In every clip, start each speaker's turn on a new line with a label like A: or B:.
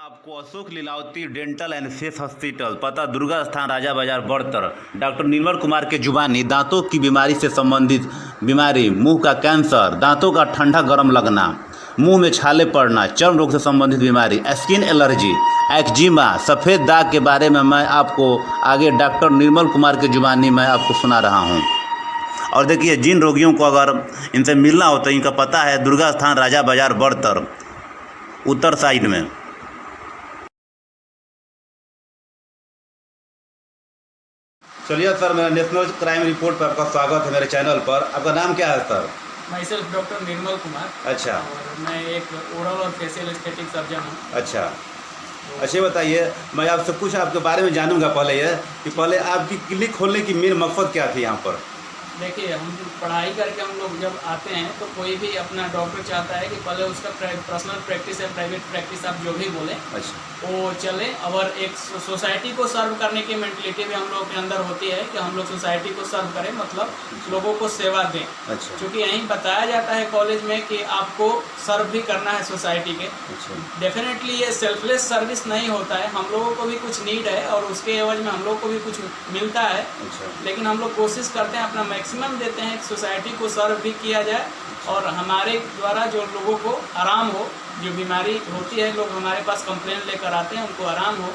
A: आपको Ashok Lilavati dental and face hospital, पता दुर्गा स्थान, राजा बाजार, बड़तर। डॉक्टर निर्मल कुमार के जुबानी दांतों की बीमारी से संबंधित बीमारी, मुंह का कैंसर, दांतों का ठंडा गर्म लगना, मुंह में छाले पड़ना, चर्म रोग से संबंधित बीमारी, स्किन एलर्जी, एक्जिमा, सफ़ेद दाग के बारे में मैं आपको आगे डॉक्टर निर्मल कुमार के जुबानी मैं आपको सुना रहा हूँ। और देखिए, जिन रोगियों को अगर इनसे मिलना हो तो इनका पता है दुर्गा स्थान, राजा बाजार, बड़तर, उत्तर साइड में। चलिए सर, मेरा नेशनल क्राइम रिपोर्ट पर आपका स्वागत है मेरे चैनल पर। आपका नाम क्या है सर?
B: मैं सेल्फ डॉक्टर निर्मल कुमार।
A: अच्छा।
B: और मैं एक ओरल और फेशियल एस्थेटिक सर्जन हूँ।
A: अच्छा, अच्छे बताइए, मैं आपसे कुछ आपके बारे में जानूंगा। पहले ये कि पहले आपकी क्लिनिक खोलने की मेन मकसद क्या थी यहाँ पर?
B: देखिए, हम पढ़ाई करके हम लोग जब आते हैं तो कोई भी अपना डॉक्टर चाहता है कि पहले उसका पर्सनल प्रैक्टिस या प्राइवेट प्रैक्टिस, आप जो भी बोलें,
A: अच्छा,
B: वो चले। और एक सोसाइटी को सर्व करने की मेंटलिटी भी हम लोग के अंदर होती है कि हम लोग सोसाइटी को सर्व करें, मतलब लोगों को सेवा दें।
A: अच्छा,
B: क्योंकि यहीं बताया जाता है कॉलेज में कि आपको सर्व भी करना है सोसाइटी के।
A: अच्छा,
B: डेफिनेटली ये सेल्फलेस सर्विस नहीं होता है, हम लोगों को भी कुछ नीड है और उसके एवज में हम लोग को भी कुछ मिलता है।
A: अच्छा,
B: लेकिन हम लोग कोशिश करते हैं, अपना मैक्सिमम देते हैं कि सोसाइटी को सर्व भी किया जाए और हमारे द्वारा जो लोगों को आराम हो, जो बीमारी होती है, लोग हमारे पास कंप्लेन लेकर आते हैं, उनको आराम हो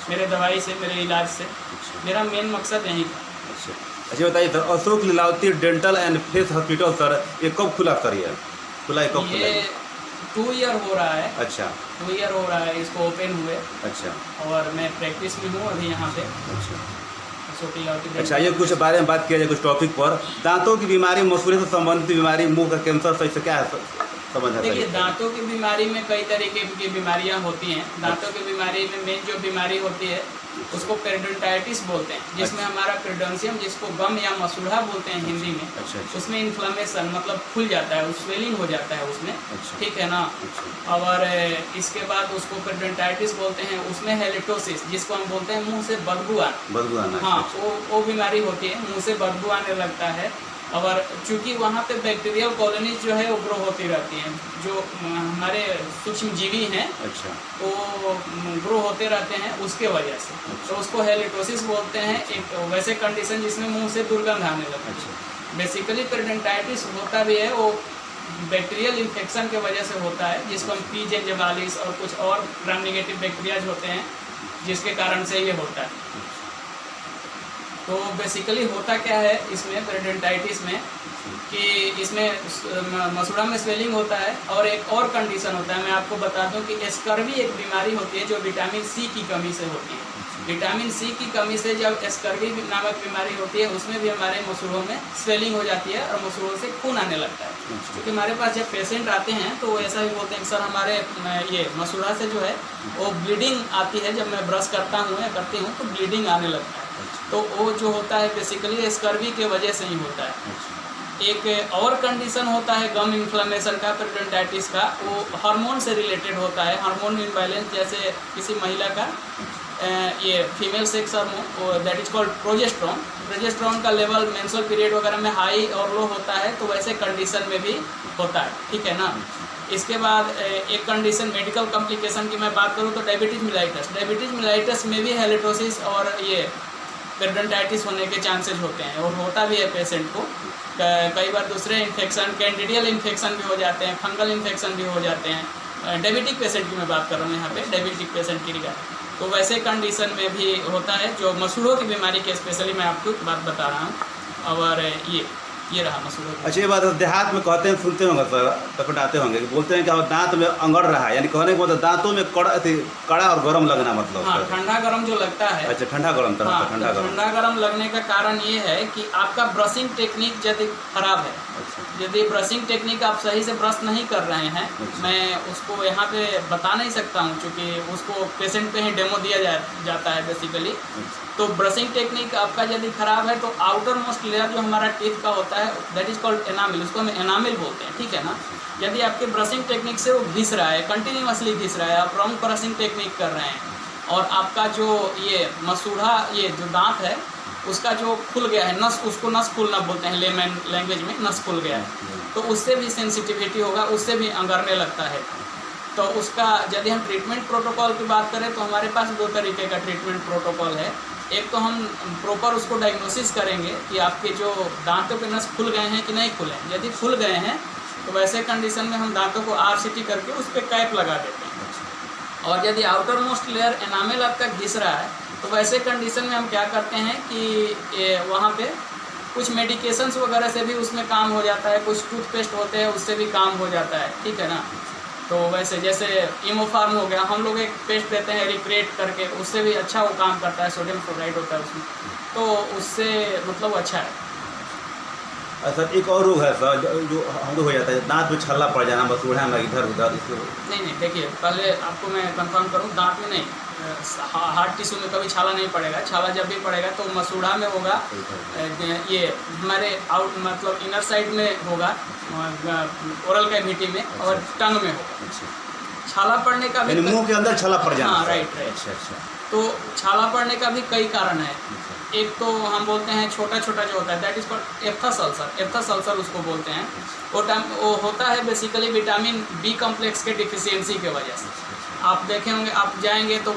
B: मेरे दवाई से, मेरे इलाज से। मेरा मेन मकसद यही था।
A: अच्छा। अच्छा बताइए sir, Ashok Lilavati dental and face hospital sir, ये कब खुला सर? ये खुला है, कब खुला
B: ये
A: है?
B: 2 ईयर हो रहा है।
A: अच्छा,
B: 2 ईयर हो रहा है इसको ओपन हुए।
A: अच्छा,
B: और मैं प्रैक्टिस में हूँ अभी यहाँ पे।
A: अच्छा।
B: अशोक
A: अच्छा, ये कुछ बारे में बात किया जाए कुछ टॉपिक पर। दांतों की बीमारी, मसूड़े से संबंधित बीमारी, मुंह का कैंसर से इससे क्या समझ है?
B: देखिए, दांतों की बीमारी में कई तरीके की बीमारियां होती हैं। दांतों की बीमारी में मेन जो बीमारी होती है उसको पेरिडोंटाइटिस बोलते हैं, जिसमें हमारा पेरिडोंसियम, जिसको गम या मसूड़ा बोलते हैं हिंदी में,
A: अच्छा, अच्छा,
B: उसमें इन्फ्लेमेशन मतलब खुल जाता है, स्वेलिंग हो जाता है उसमें।
A: अच्छा,
B: ठीक है ना?
A: अच्छा,
B: और इसके बाद उसको पेरिडोंटाइटिस बोलते हैं। उसमें हेलिटोसिस, जिसको हम बोलते हैं मुंह से बदबू आना। हाँ, वो बीमारी होती है, मुंह से बदबू आने लगता है। और चूंकि वहाँ पे बैक्टीरियल कॉलोनीज जो है वो ग्रो होती रहती हैं, जो हमारे सूक्ष्म जीवी हैं,
A: अच्छा,
B: वो ग्रो होते रहते हैं उसके वजह से। तो उसको हेलिटोसिस बोलते हैं, एक वैसे कंडीशन जिसमें मुंह से दुर्गंध आने लगती है। बेसिकली पेरिडोंटाइटिस होता भी है, वो बैक्टीरियल इन्फेक्शन के वजह से होता है, जिसको हम पी जिंजिवालिस और कुछ और ग्राम नेगेटिव बैक्टीरियाज होते हैं, जिसके कारण से ये होता है। तो बेसिकली होता क्या है इसमें पेरिडोंटाइटिस में कि इसमें मसूड़ा में स्वेलिंग होता है। और एक और कंडीशन होता है, मैं आपको बता दूं कि स्कर्वी एक बीमारी होती है जो विटामिन सी की कमी से होती है। विटामिन सी की कमी से जब स्कर्वी नामक बीमारी होती है, उसमें भी हमारे मसूड़ों में स्वेलिंग हो जाती है और मसूड़ों से खून आने लगता है। क्योंकि हमारे पास जब पेशेंट आते हैं तो वो ऐसा भी बोलते हैं कि सर हमारे ये मसूड़ा से जो है वो ब्लीडिंग आती है, जब मैं ब्रश करता हूँ या करती हूँ तो ब्लीडिंग आने लगता है। तो वो जो होता है बेसिकली स्कर्वी के वजह से ही होता है। एक और कंडीशन होता है गम इन्फ्लेमेशन का, पेरिडोंटाइटिस का, वो हार्मोन से रिलेटेड होता है। हार्मोन इम्बैलेंस, जैसे किसी महिला का ये female sex hormone, that is called progesterone का लेवल मेंस्ट्रुअल पीरियड वगैरह में हाई और लो होता है, तो वैसे कंडीशन में भी होता है। ठीक है ना? इसके बाद एक कंडीशन मेडिकल कॉम्प्लिकेशन की मैं बात करूँ तो डायबिटीज मिलाइटस में भी हेलिटोसिस और ये पेरिडोंटाइटिस होने के चांसेस होते हैं, और होता भी है पेशेंट को। कई बार दूसरे इन्फेक्शन, कैंडिडियल इन्फेक्शन भी हो जाते हैं, फंगल इन्फेक्शन भी हो जाते हैं। डायबिटिक पेशेंट की मैं बात कर रहा हूँ यहाँ पे, डायबिटिक पेशेंट की रिगार्ड। तो वैसे कंडीशन में भी होता है, जो मसूड़ों की बीमारी के स्पेशली मैं आपको बात बता रहा हूँ। और ये रहा मसूड़ों की।
A: अच्छा, ये बात देहात में कहते हैं, सुनते होंगे सर, टपटाते होंगे कि बोलते हैं कि दांत में अंगड़ रहा है, यानी कहने को मतलब दांतों में कड़ा और गर्म लगना, मतलब।
B: हाँ, ठंडा गर्म जो लगता है।
A: अच्छा, ठंडा गर्म तरह
B: हाँ,
A: का ठंडा गर्म।
B: ठंडा गर्म लगने का कारण ये है कि आपका ब्रशिंग टेक्निक यदि खराब है,
A: अच्छा,
B: यदि ब्रशिंग टेक्निक आप सही से ब्रश नहीं कर रहे हैं, मैं उसको यहाँ पे बता नहीं सकता हूँ क्योंकि उसको पेशेंट पे ही डेमो दिया जाता है बेसिकली। तो ब्रशिंग टेक्निक आपका यदि खराब है तो आउटर मोस्ट लेयर जो हमारा टीथ का होता है, दैट इज कॉल्ड एनामिल, उसको हम एनामिल बोलते हैं। ठीक है ना? यदि आपके ब्रशिंग टेक्निक से वो घिस रहा है, कंटिन्यूसली घिस रहा है, आप रॉन्ग ब्रशिंग टेक्निक कर रहे हैं, और आपका जो ये मसूड़ा, ये जो दांत है उसका जो खुल गया है, नस, उसको नस खुलना बोलते हैं लेमन लैंग्वेज में, नस खुल गया है, तो उससे भी सेंसिटिविटी होगा, उससे भी अंगरने लगता है। तो उसका यदि हम ट्रीटमेंट प्रोटोकॉल की बात करें तो हमारे पास 2 तरीके का ट्रीटमेंट प्रोटोकॉल है। एक तो हम प्रॉपर उसको डायग्नोसिस करेंगे कि आपके जो दांतों के नस खुल गए हैं कि नहीं खुले हैं। यदि खुल गए हैं तो वैसे कंडीशन में हम दांतों को RCT करके उस पर कैप लगा देते हैं। और यदि आउटर मोस्ट लेयर एनामेल आपका घिस रहा है तो वैसे कंडीशन में हम क्या करते हैं कि वहाँ पे कुछ मेडिकेशंस वगैरह से भी उसमें काम हो जाता है, कुछ टूथपेस्ट होते हैं उससे भी काम हो जाता है, ठीक है ना। तो वैसे जैसे इमोफार्म हो गया, हम लोग एक पेस्ट देते हैं रिक्रिएट करके, उससे भी अच्छा वो काम करता है, सोडियम क्लोराइड होता है उसमें, तो उससे मतलब अच्छा है।
A: सर एक और रोग है सर जो हम लोग हो जाता है, दांत में छल्ला पड़ जाना, बस उड़ाना इधर उधर, इसको
B: नहीं देखिए, पहले आपको मैं कंफर्म करूँ, दांत में नहीं, हार्ट टिश्यू में कभी छाला नहीं पड़ेगा। छाला जब भी पड़ेगा तो मसूड़ा में होगा, ये हमारे आउट मतलब इनर साइड में होगा, ओरल कैविटी में, और टंग में होगा। छाला पड़ने का भी
A: मुंह के अंदर छाला पड़ जाना।
B: हाँ राइट।
A: अच्छा। तो
B: छाला पड़ने का भी कई कारण है। एक तो हम बोलते हैं छोटा छोटा जो होता है, that is called aphthous ulcer. Aphthous ulcer उसको बोलते हैं। वो होता है बेसिकली विटामिन B कॉम्प्लेक्स के डिफिशियंसी के वजह से। आप देखे होंगे, आप जाएंगे तो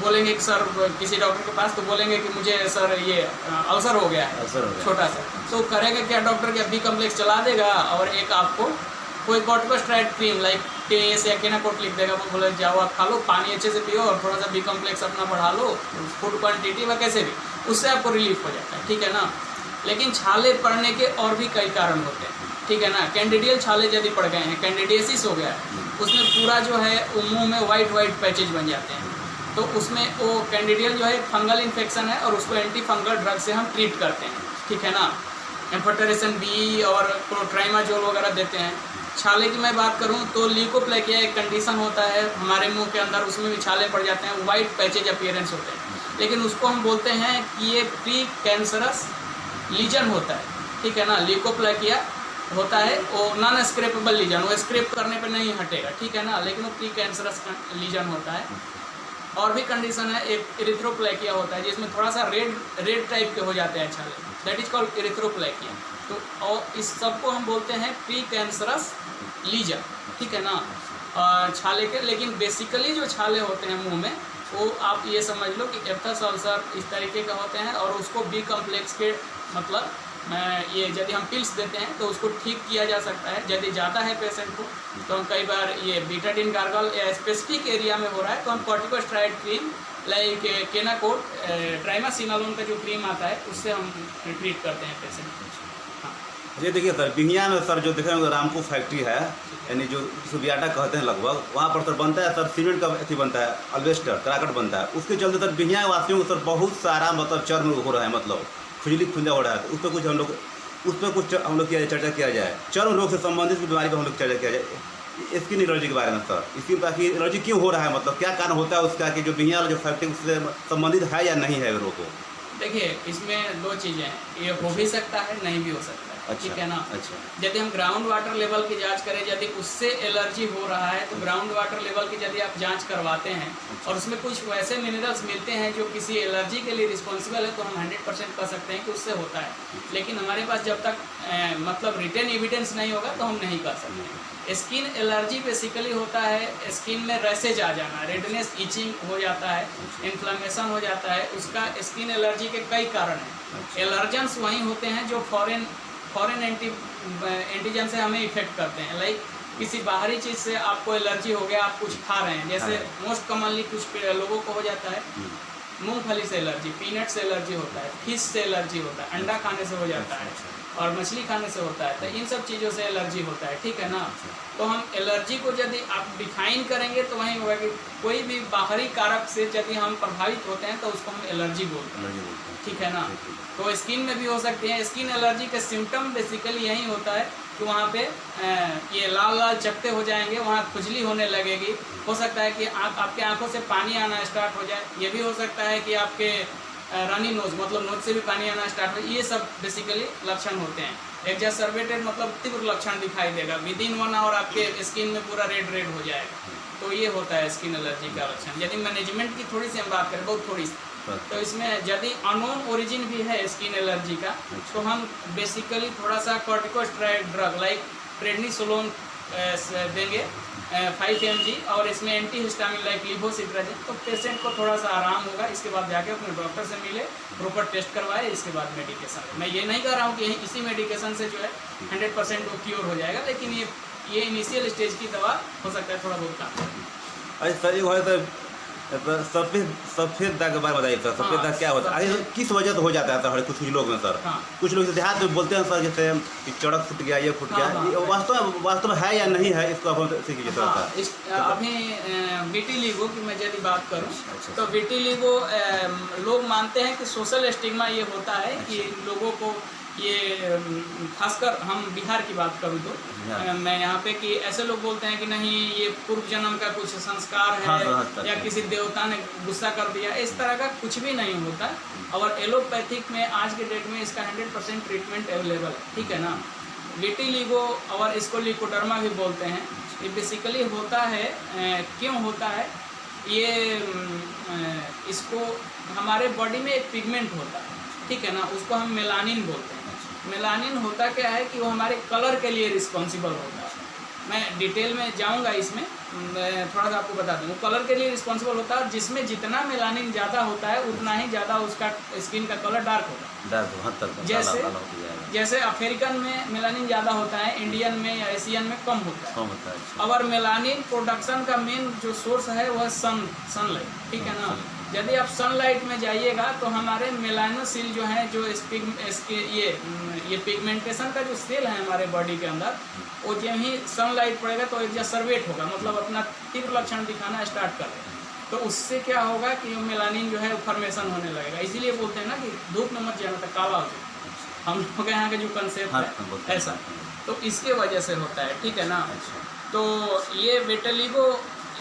B: बोलेंगे कि सर किसी डॉक्टर के पास, तो बोलेंगे कि मुझे सर ये अल्सर हो गया है, छोटा सा। तो करेगा क्या डॉक्टर, क्या B कॉम्प्लेक्स चला देगा और एक आपको कोई कॉर्टिकोस्टेरॉइड क्रीम लाइक TS या केनाकोट लिख देगा। वो बोले जाओ आप खा लो, पानी अच्छे से पियो और थोड़ा सा B कॉम्प्लेक्स अपना बढ़ा लो, फूड क्वांटिटी व कैसे भी, उससे आपको रिलीफ हो जाता है, ठीक है ना। लेकिन छाले पड़ने के और भी कई कारण होते हैं, ठीक है ना। कैंडिडियल छाले यदि पड़ गए हैं, कैंडिडियासिस हो गया है, उसमें पूरा जो है वो मुंह में वाइट पैचेज बन जाते हैं। तो उसमें वो कैंडिडियल जो है फंगल इन्फेक्शन है और उसको एंटी फंगल ड्रग से हम ट्रीट करते हैं, ठीक है ना। एम्फोटेरेसिन B और क्लोट्राइमाजोल वगैरह देते हैं। छाले की मैं बात करूं तो ल्यूकोप्लेकिया एक कंडीशन होता है हमारे मुंह के अंदर, उसमें भी छाले पड़ जाते हैं, वाइट पैचेज अपीयरेंस होते हैं, लेकिन उसको हम बोलते हैं कि ये प्री कैंसरस लीजन होता है, ठीक है ना। ल्यूकोप्लेकिया होता है वो नॉन स्क्रैपेबल लीजन, वो स्क्रैप करने पे नहीं हटेगा, ठीक है ना, लेकिन वो प्री कैंसरस लीजन होता है। और भी कंडीशन है, एक इरिथ्रोप्लेकिया होता है जिसमें थोड़ा सा रेड टाइप के हो जाते हैं छाले, दैट इज कॉल्ड इरिथ्रोप्लेकिया। तो और इस सबको हम बोलते हैं प्री कैंसरस लीजन, ठीक है ना, छाले के। लेकिन बेसिकली जो छाले होते हैं मुंह में, वो आप ये समझ लो कि एप्थस अल्सर इस तरीके का होते हैं, और उसको B कॉम्प्लेक्स के मतलब ये यदि हम पिल्स देते हैं तो उसको ठीक किया जा सकता है। यदि ज़्यादा है पेशेंट को तो हम कई बार ये बीटाडिन गार्गल या स्पेसिफिक एरिया में हो रहा है तो हम कॉर्टिकोस्टेरॉइड क्रीम लाइक केनाकोट, ट्राइमासिनालोन का जो क्रीम आता है उससे हम ट्रीट करते हैं पेशेंट को।
A: ये देखिए सर, बिहिया में सर जो देखे होंगे रामको फैक्ट्री है, यानी जो सुबियाटा कहते हैं लगभग, वहाँ पर सर बनता है सर सीमेंट का अथी बनता है, अल्वेस्टर कराकट बनता है। उसके चलते सर बिहिया वासियों को सर बहुत सारा मतलब चर्म रोग हो रहा है, मतलब खुजली हो रहा है। तो उस पर कुछ हम लोग चर्चा किया जाए, चर्म रोग से संबंधित बीमारी पर हम लोग चर्चा किया जाए, स्किन एलर्जी के बारे में सर। इसकी ताकि एलर्जी क्यों हो रहा है, मतलब क्या कारण होता है उसका, कि जो बिहिया वाला जो फैक्ट्री उससे संबंधित है या नहीं है रोग को।
B: देखिए, इसमें 2 चीज़ें हैं, ये हो भी सकता है, नहीं भी हो सकता है, ठीक है ना।
A: अच्छा।
B: यदि हम ग्राउंड वाटर लेवल की जांच करें, यदि उससे एलर्जी हो रहा है तो ग्राउंड वाटर लेवल की यदि आप जांच करवाते हैं और उसमें कुछ वैसे मिनरल्स मिलते हैं जो किसी एलर्जी के लिए रिस्पॉन्सिबल है, तो हम 100% कह सकते हैं कि उससे होता है। लेकिन हमारे पास जब तक मतलब रिटन एविडेंस नहीं होगा तो हम नहीं कर सकते। स्किन एलर्जी बेसिकली होता है स्किन में रैसेज आ जाना, रेडनेस, इचिंग हो जाता है, इन्फ्लेमेशन हो जाता है। उसका स्किन एलर्जी के कई कारण हैं। एलर्जेंस वहीं होते हैं जो फॉरेन एंटीजन से हमें इफेक्ट करते हैं, लाइक किसी बाहरी चीज़ से आपको एलर्जी हो गया, आप कुछ खा रहे हैं, जैसे मोस्ट कॉमनली कुछ लोगों को हो जाता है मूंगफली से एलर्जी, पीनट से एलर्जी होता है, फिश से एलर्जी होता है, अंडा खाने से हो जाता है और मछली खाने से होता है। तो इन सब चीज़ों से एलर्जी होता है, ठीक है ना। तो हम एलर्जी को यदि आप डिफाइन करेंगे तो वहीं होगा कि कोई भी बाहरी कारक से यदि हम प्रभावित होते हैं तो उसको हम एलर्जी बोलते हैं, ठीक है ना। तो स्किन में भी हो सकती है। स्किन एलर्जी का सिम्टम बेसिकली यही होता है कि वहाँ पे ये लाल लाल चकते हो जाएंगे, वहाँ खुजली होने लगेगी। हो सकता है कि आपके आंखों से पानी आना स्टार्ट हो जाए। ये भी हो सकता है कि आपके रनी नोज मतलब नोज से भी पानी आना स्टार्ट हो। ये सब बेसिकली लक्षण होते हैं। एक्जासर्बेटेड मतलब तीव्र लक्षण दिखाई देगा, विदिन 1 आवर आपके स्किन में पूरा रेड हो जाएगा। तो ये होता है स्किन एलर्जी का लक्षण। यदि मैनेजमेंट की थोड़ी सी हम बात करें, बहुत थोड़ी सी, तो इसमें यदि अननोन ओरिजिन भी है स्किन एलर्जी का, तो हम बेसिकली थोड़ा सा कॉर्टिकोस्टेरॉइड ड्रग लाइक प्रेडनिसोलोन देंगे 5 mg और इसमें एंटी हिस्टामिन लाइक लिवोसिट्राजिन, तो पेशेंट को थोड़ा सा आराम होगा। इसके बाद जाके अपने डॉक्टर से मिले, प्रॉपर टेस्ट करवाए, इसके बाद मेडिकेशन। मैं ये नहीं कह रहा हूँ कि इसी मेडिकेशन से जो है 100% वो क्योर हो जाएगा, लेकिन ये इनिशियल स्टेज की दवा हो सकता है थोड़ा बहुत काम करे।
A: अच्छा सर, ये है तो सफ़ेद दाग के बारे में बताइए सर। सफ़ेद दाग क्या होता है, किस वजह से हो जाता है सर कुछ लोग में सर?
B: हाँ।
A: कुछ लोग देहात में बोलते हैं सर, जैसे कि चड़क फूट गया, ये फूट गया, ये वास्तव में है या नहीं है, इसको आप सीखिए सर।
B: हाँ, अभी विटिलिगो की मैं यदि बात करूँ तो विटिलिगो लोग मानते हैं कि सोशल स्टिग्मा ये होता है कि लोगों को ये, खासकर हम बिहार की बात करूँ तो मैं यहाँ पे, कि ऐसे लोग बोलते हैं कि नहीं ये पूर्व जन्म का कुछ संस्कार है। हाँ, या किसी देवता ने गुस्सा कर दिया, इस तरह का कुछ भी नहीं होता। और एलोपैथिक में आज के डेट में इसका 100% ट्रीटमेंट अवेलेबल है, ठीक है ना। विटिलिगो और इसको लिकोडर्मा भी बोलते हैं। ये बेसिकली होता है, क्यों होता है ये, इसको हमारे बॉडी में एक पिगमेंट होता है, ठीक है ना, उसको हम मेलानिन बोलते हैं। मेलानिन होता क्या है कि वो हमारे कलर के लिए रिस्पॉन्सिबल होता है। मैं डिटेल में जाऊंगा इसमें, मैं थोड़ा सा आपको बता दूँ। वो कलर के लिए रिस्पॉन्सिबल होता है, और जिसमें जितना मेलानिन ज़्यादा होता है उतना ही ज़्यादा उसका स्किन का कलर डार्क होता है। जैसे अफ्रीकन में मेलानिन ज़्यादा होता है, इंडियन में या एशियन में कम होता है। और मेलानिन प्रोडक्शन का मेन जो सोर्स है वह सनलाइट, ठीक है ना। यदि आप सनलाइट में जाइएगा तो हमारे मेलानोसिल जो है, जो इसके ये पिगमेंटेशन का जो सेल है हमारे बॉडी के अंदर, वो जब ही सनलाइट पड़ेगा तो एग्जासर्बेट होगा, मतलब अपना तीव्र लक्षण दिखाना स्टार्ट कर देगा। तो उससे क्या होगा कि मेलानिन जो है फॉर्मेशन होने लगेगा। इसीलिए बोलते हैं ना कि धूप में मत जाना, तो काला हो जाए। हम लोग यहाँ का जो कंसेप्ट है ऐसा, तो इसके वजह से होता है, ठीक है ना। तो ये विटिलिगो,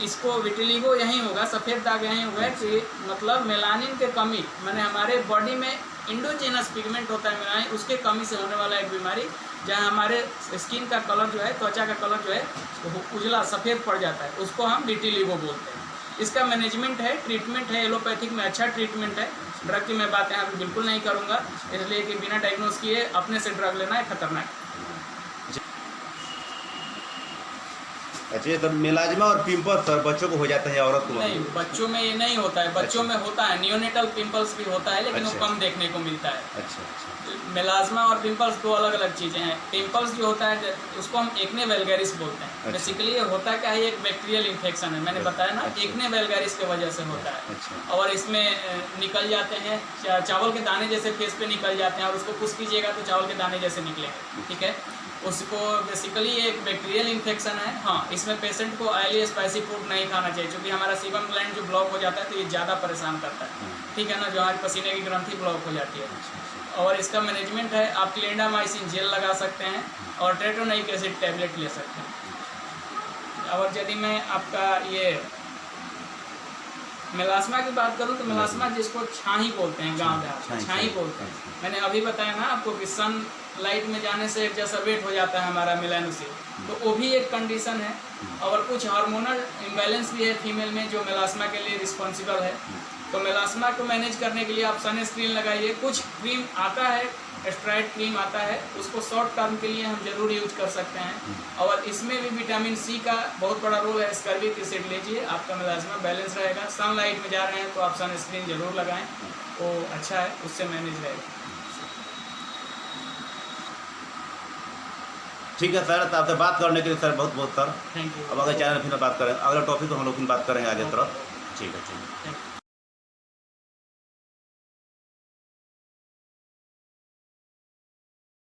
B: इसको विटिलिगो यही होगा, सफ़ेद दाग यही होगा कि मतलब मेलानिन के कमी, मैंने हमारे बॉडी में इंडोजेनस पिगमेंट होता है मेलानिन, उसके कमी से होने वाला एक बीमारी, जहाँ हमारे स्किन का कलर जो है, त्वचा का कलर जो है वो उजला सफ़ेद पड़ जाता है, उसको हम विटिलिगो बोलते हैं। इसका मैनेजमेंट है, ट्रीटमेंट है, एलोपैथिक में अच्छा ट्रीटमेंट है। ड्रग की मैं बात यहाँ पे बिल्कुल नहीं करूँगा, इसलिए कि बिना डायग्नोज किए अपने से ड्रग लेना है खतरनाक।
A: अच्छा, ये तो मेलाज्मा और पिंपल्स सर बच्चों को हो जाता है, औरत को
B: नहीं? बच्चों में ये नहीं होता है। बच्चों में होता है, नियोनेटल पिंपल्स भी होता है, लेकिन वो कम देखने को मिलता है। मेलाज्मा और पिंपल्स दो अलग अलग चीज़ें हैं। पिंपल्स जो होता है उसको हम एक्ने वल्गैरिस बोलते हैं। बेसिकली ये होता क्या है, एक बैक्टीरियल इन्फेक्शन है, मैंने बताया ना, एक्ने वल्गैरिस की वजह से होता है। और इसमें निकल जाते हैं चावल के दाने जैसे, फेस पे निकल जाते हैं, और उसको पुश कीजिएगा तो चावल के दाने जैसे निकलेंगे, ठीक है। उसको बेसिकली एक बैक्टीरियल इन्फेक्शन है। हाँ, इसमें पेशेंट को ऑयली स्पाइसी फूड नहीं खाना चाहिए, क्योंकि हमारा सीबम ग्लैंड जो ब्लॉक हो जाता है तो ये ज़्यादा परेशान करता है, ठीक है ना, जो हमारे पसीने की ग्रंथि ब्लॉक हो जाती है। और इसका मैनेजमेंट है, आप क्लिंडामाइसिन जेल लगा सकते हैं और टेट्रानोइक एसिड टैबलेट ले सकते हैं। और यदि मैं आपका ये मेलास्मा की बात करूं तो मेलास्मा जिसको छाही बोलते हैं, गाँव देहात छाही बोलते हैं, मैंने अभी बताया ना आपको कि सन लाइट में जाने से एग्जासर्बेट हो जाता है हमारा मेलानोसिल, तो वो भी एक कंडीशन है। और कुछ हार्मोनल इम्बैलेंस भी है फीमेल में जो मेलास्मा के लिए रिस्पॉन्सिबल है। तो मेलास्मा को मैनेज करने के लिए आप सनस्क्रीन लगाइए। कुछ क्रीम आता है, एस्ट्राइड क्रीम आता है, उसको शॉर्ट टर्म के लिए हम जरूर यूज कर सकते हैं। और इसमें भी विटामिन सी का बहुत बड़ा रोल है। स्कर्बिक एसिड लीजिए, आपका मेलास्मा बैलेंस रहेगा। सनलाइट में जा रहे हैं तो आप सनस्क्रीन जरूर लगाएं, वो अच्छा है, उससे मैनेज रहेगा।
A: ठीक है सर, तो आपसे बात करने के लिए सर बहुत बहुत सर
B: थैंक यू।
A: अब अगर चैनल फिर बात करें, अगला टॉपिक तो हम लोग फिर बात करेंगे आगे तरफ। ठीक है, ठीक है।
B: Thank you.